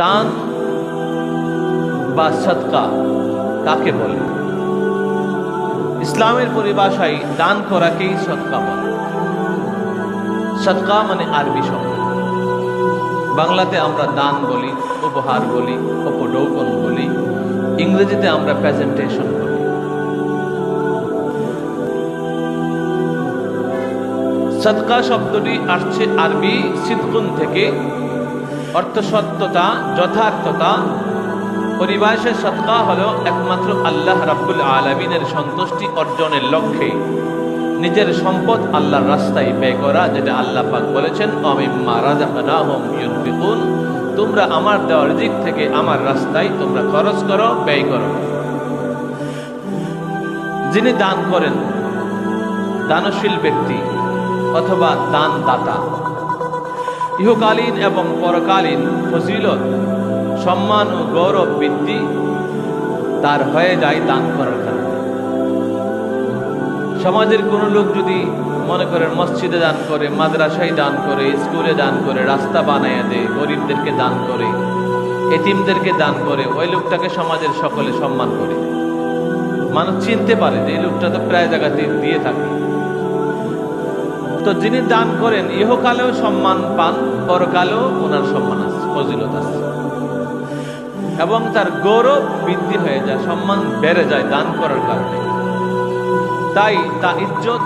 দান বা সদকা কাকে বলে? ইসলামের পরিভাষায় দান করাকেই সদকা বলে। সদকা মানে আরবি শব্দ, বাংলাতে আমরা দান বলি, উপহার বলি, উপঢৌকন বলি, ইংরেজিতে আমরা প্রেজেন্টেশন বলি। সদকা শব্দটি আসছে আরবি সিদকুন থেকে, অর্থ সত্যতা, যথার্থতা। পরিভাষায় সদকা হলো একমাত্র আল্লাহ রাব্বুল আলামিনের সন্তুষ্টি অর্জনের লক্ষ্যে নিজের সম্পদ আল্লাহর রাস্তায় ব্যয় করা, যেটা আল্লাহ পাক বলেছেন ওয়ামিম্মা রাযাকনাহুম ইউনফিকুন, তোমরা আমার দেওয়া রিজিক থেকে আমার রাস্তায় তোমরা খরচ করো, ব্যয় করো। যিনি দান করেন, দানশীল ব্যক্তি অথবা দানদাতা, ইহকালীন এবং পরকালীন ফজিলত, সম্মান ও গৌরব বৃদ্ধি তার হয়ে যায় দান করার কারণে। সমাজের কোনো লোক যদি মনে করেন মসজিদে দান করে, মাদ্রাসায় দান করে, স্কুলে দান করে, রাস্তা বানাইয়া দেয়, গরিবদেরকে দান করে, এতিমদেরকে দান করে, ওই লোকটাকে সমাজের সকলে সম্মান করে। মানুষ চিনতে পারে যে এই লোকটা তো প্রায় জায়গাতে দিয়ে থাকে। তো যিনি দান করেন ইহকালেও সম্মান পান, পরকালেও ওনার সম্মান আছে, ফজিলত আছে, এবং তার গৌরব বৃদ্ধি হয়ে যায়, সম্মান বেড়ে যায় দান করার কারণে। তাই তা ইজ্জত,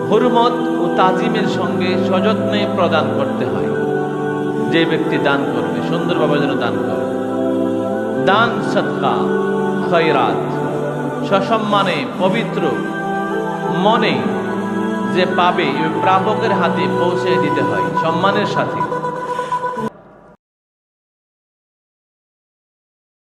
হুরমত ও তাজিমের সঙ্গে সযত্নে প্রদান করতে হয়। যে ব্যক্তি দান করবে সুন্দরভাবে যেন দান করে। দান সদকা খয়রাত সসম্মানে পবিত্র মনে যে পাবে, প্রাপকের হাতে পৌঁছে দিতে হয় সম্মানের সাথে।